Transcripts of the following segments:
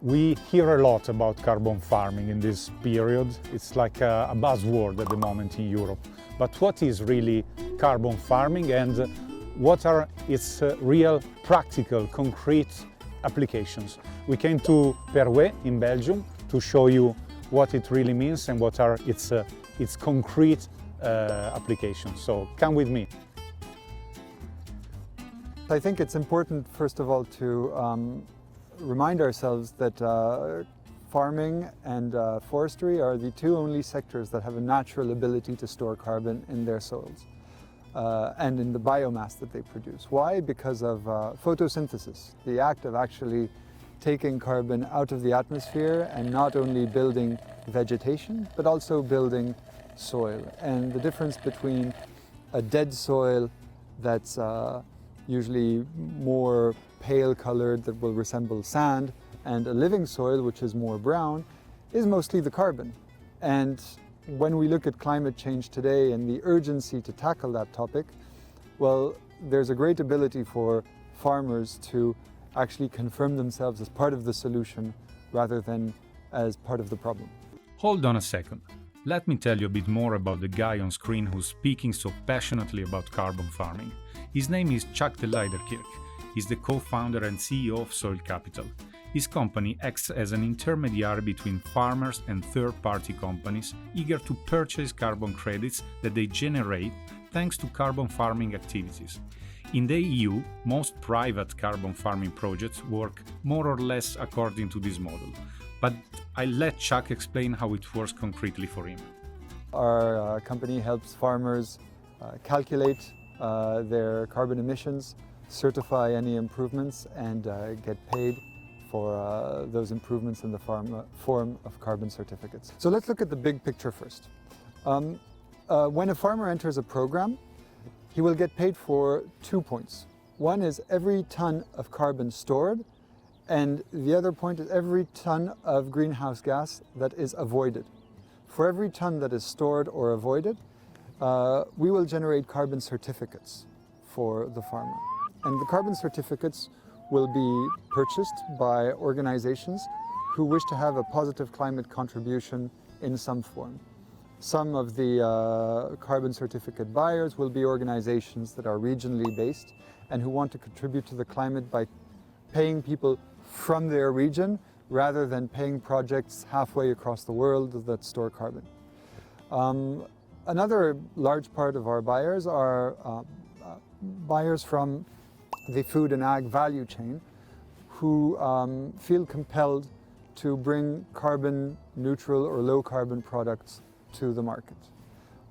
We hear a lot about carbon farming in this period. It's like a buzzword at the moment in Europe. But what is really carbon farming and what are its real practical, concrete applications? We came to Perwez in Belgium to show you what it really means and what are its concrete applications. So come with me. I think it's important, first of all, to remind ourselves that farming and forestry are the two only sectors that have a natural ability to store carbon in their soils and in the biomass that they produce. Why? Because of photosynthesis, the act of actually taking carbon out of the atmosphere and not only building vegetation, but also building soil. And the difference between a dead soil that's usually more pale colored that will resemble sand and a living soil which is more brown is mostly the carbon. And when we look at climate change today and the urgency to tackle that topic, well, there's a great ability for farmers to actually confirm themselves as part of the solution rather than as part of the problem. Hold on a second. Let me tell you a bit more about the guy on screen who's speaking so passionately about carbon farming. His name is Chuck de Leiderkirk. He's the co-founder and CEO of Soil Capital. His company acts as an intermediary between farmers and third-party companies eager to purchase carbon credits that they generate thanks to carbon farming activities. In the EU, most private carbon farming projects work more or less according to this model. But I'll let Chuck explain how it works concretely for him. Our company helps farmers calculate their carbon emissions, certify any improvements, and get paid for those improvements in the form of carbon certificates. So let's look at the big picture first. When a farmer enters a program, he will get paid for 2 points. One is every ton of carbon stored, and the other point is every ton of greenhouse gas that is avoided. For every ton that is stored or avoided, we will generate carbon certificates for the farmer. And the carbon certificates will be purchased by organizations who wish to have a positive climate contribution in some form. Some of the carbon certificate buyers will be organizations that are regionally based and who want to contribute to the climate by paying people from their region rather than paying projects halfway across the world that store carbon. Another large part of our buyers are buyers from the food and ag value chain who feel compelled to bring carbon neutral or low carbon products to the market.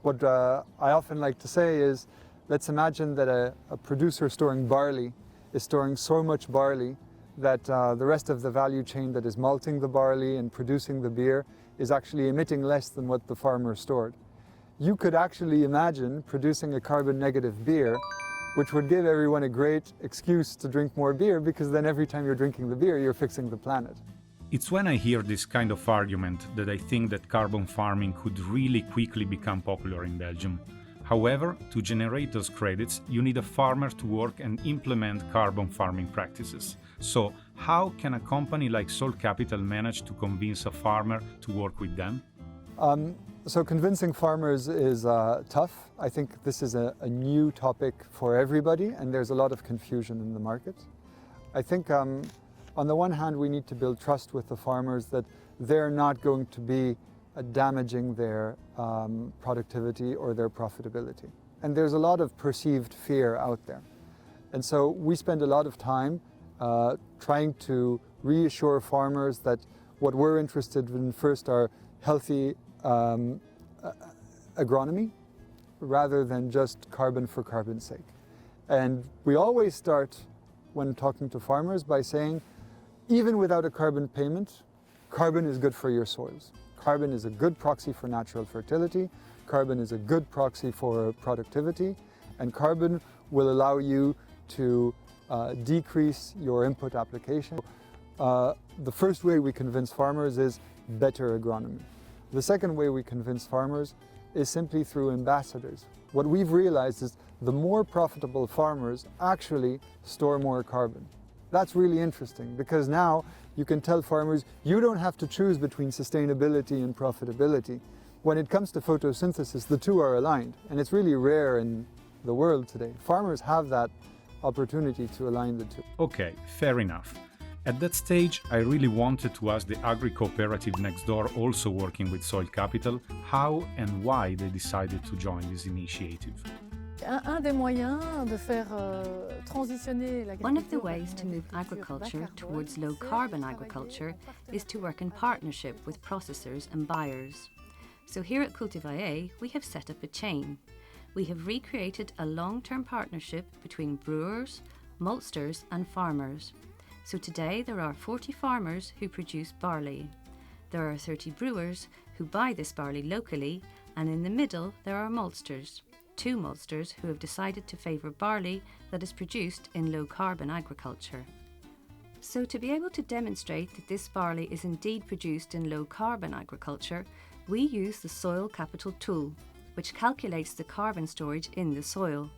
What I often like to say is, let's imagine that a producer storing barley is storing so much barley that the rest of the value chain that is malting the barley and producing the beer is actually emitting less than what the farmer stored. You could actually imagine producing a carbon negative beer, which would give everyone a great excuse to drink more beer, because then every time you're drinking the beer, you're fixing the planet. It's when I hear this kind of argument that I think that carbon farming could really quickly become popular in Belgium. However, to generate those credits, you need a farmer to work and implement carbon farming practices. So, how can a company like Soil Capital manage to convince a farmer to work with them? So convincing farmers is tough. I think this is a new topic for everybody, and there's a lot of confusion in the market. I think on the one hand, we need to build trust with the farmers that they're not going to be damaging their productivity or their profitability. And there's a lot of perceived fear out there. And so we spend a lot of time trying to reassure farmers that what we're interested in first are healthy agronomy rather than just carbon for carbon's sake. And we always start when talking to farmers by saying, even without a carbon payment, carbon is good for your soils. Carbon is a good proxy for natural fertility, carbon is a good proxy for productivity, and carbon will allow you to decrease your input application. The first way we convince farmers is better agronomy. The second way we convince farmers is simply through ambassadors. What we've realized is the more profitable farmers actually store more carbon. That's really interesting because now you can tell farmers, you don't have to choose between sustainability and profitability. When it comes to photosynthesis, the two are aligned, and it's really rare in the world today. Farmers have that opportunity to align the two. Okay, fair enough. At that stage, I really wanted to ask the agri-cooperative next door, also working with Soil Capital, how and why they decided to join this initiative. One of the ways to move agriculture towards low-carbon agriculture is to work in partnership with processors and buyers. So here at Cultivae, we have set up a chain. We have recreated a long-term partnership between brewers, maltsters and farmers. So today there are 40 farmers who produce barley. There are 30 brewers who buy this barley locally, and in the middle there are maltsters, 2 maltsters who have decided to favour barley that is produced in low-carbon agriculture. So to be able to demonstrate that this barley is indeed produced in low-carbon agriculture, we use the Soil Capital tool, which calculates the carbon storage in the soil.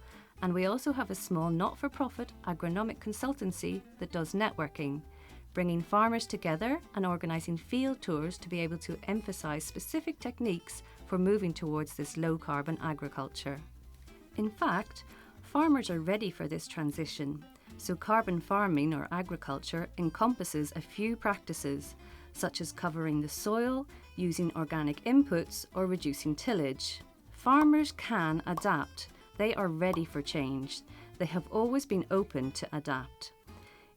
And we also have a small not-for-profit agronomic consultancy that does networking, bringing farmers together and organising field tours to be able to emphasise specific techniques for moving towards this low-carbon agriculture. In fact, farmers are ready for this transition, so carbon farming or agriculture encompasses a few practices, such as covering the soil, using organic inputs or reducing tillage. Farmers can adapt. They are ready for change. They have always been open to adapt.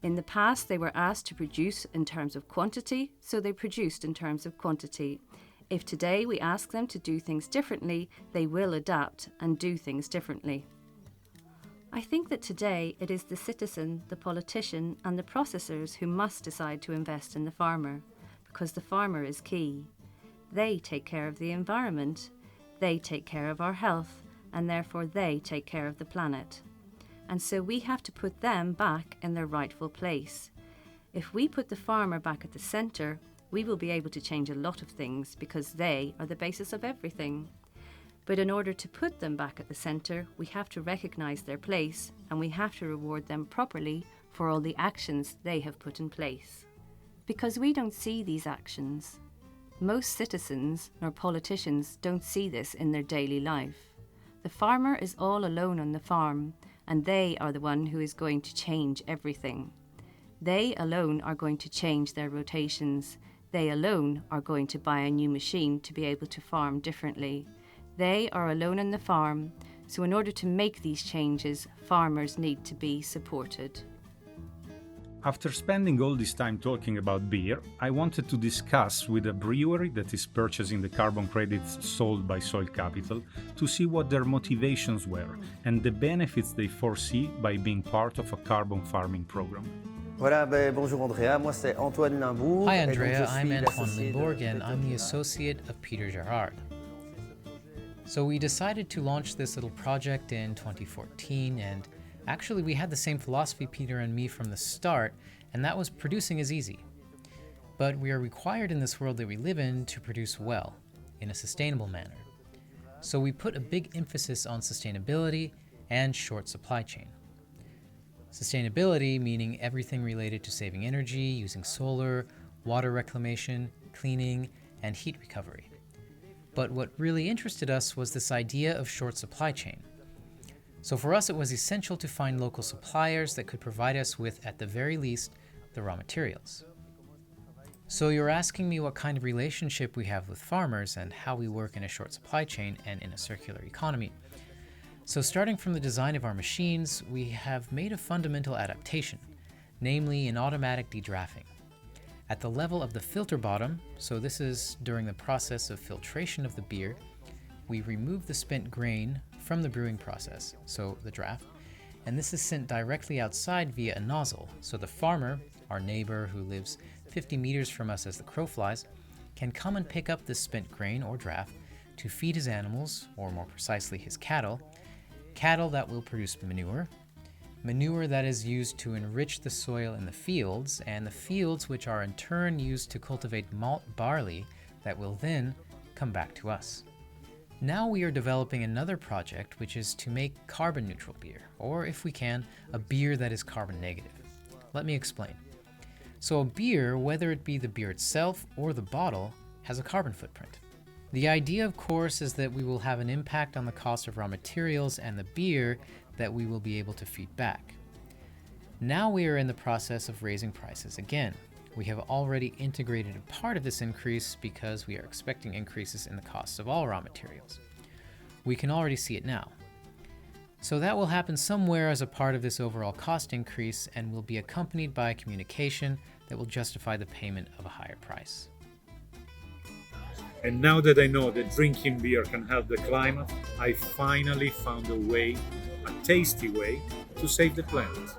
In the past, they were asked to produce in terms of quantity, so they produced in terms of quantity. If today we ask them to do things differently, they will adapt and do things differently. I think that today it is the citizen, the politician, and the processors who must decide to invest in the farmer, because the farmer is key. They take care of the environment, they take care of our health, and therefore they take care of the planet. And so we have to put them back in their rightful place. If we put the farmer back at the centre, we will be able to change a lot of things because they are the basis of everything. But in order to put them back at the centre, we have to recognise their place and we have to reward them properly for all the actions they have put in place. Because we don't see these actions. Most citizens nor politicians don't see this in their daily life. The farmer is all alone on the farm, and they are the one who is going to change everything. They alone are going to change their rotations. They alone are going to buy a new machine to be able to farm differently. They are alone on the farm, so in order to make these changes, farmers need to be supported. After spending all this time talking about beer, I wanted to discuss with a brewery that is purchasing the carbon credits sold by Soil Capital to see what their motivations were and the benefits they foresee by being part of a carbon farming program. Bonjour Andrea, moi c'est Antoine Limbourg. Hi Andrea, I'm Antoine Limbourg and I'm the associate of Peter Gerard. So we decided to launch this little project in 2014, and actually we had the same philosophy, Peter and me, from the start, and that was producing is easy. But we are required in this world that we live in to produce well, in a sustainable manner. So we put a big emphasis on sustainability and short supply chain. Sustainability meaning everything related to saving energy, using solar, water reclamation, cleaning, and heat recovery. But what really interested us was this idea of short supply chain. So for us, it was essential to find local suppliers that could provide us with, at the very least, the raw materials. So you're asking me what kind of relationship we have with farmers and how we work in a short supply chain and in a circular economy. So starting from the design of our machines, we have made a fundamental adaptation, namely an automatic dedraffing. At the level of the filter bottom, so this is during the process of filtration of the beer, we remove the spent grain from the brewing process, so the draft, and this is sent directly outside via a nozzle, so the farmer, our neighbor who lives 50 meters from us as the crow flies, can come and pick up this spent grain or draft to feed his animals, or more precisely his cattle that will produce manure that is used to enrich the soil in the fields, and the fields which are in turn used to cultivate malt barley that will then come back to us. Now we are developing another project which is to make carbon neutral beer, or if we can, a beer that is carbon negative. Let me explain. So a beer, whether it be the beer itself or the bottle, has a carbon footprint. The idea, of course, is that we will have an impact on the cost of raw materials and the beer that we will be able to feed back. Now we are in the process of raising prices again. We have already integrated a part of this increase because we are expecting increases in the costs of all raw materials. We can already see it now. So that will happen somewhere as a part of this overall cost increase and will be accompanied by communication that will justify the payment of a higher price. And now that I know that drinking beer can help the climate, I finally found a way, a tasty way, to save the planet.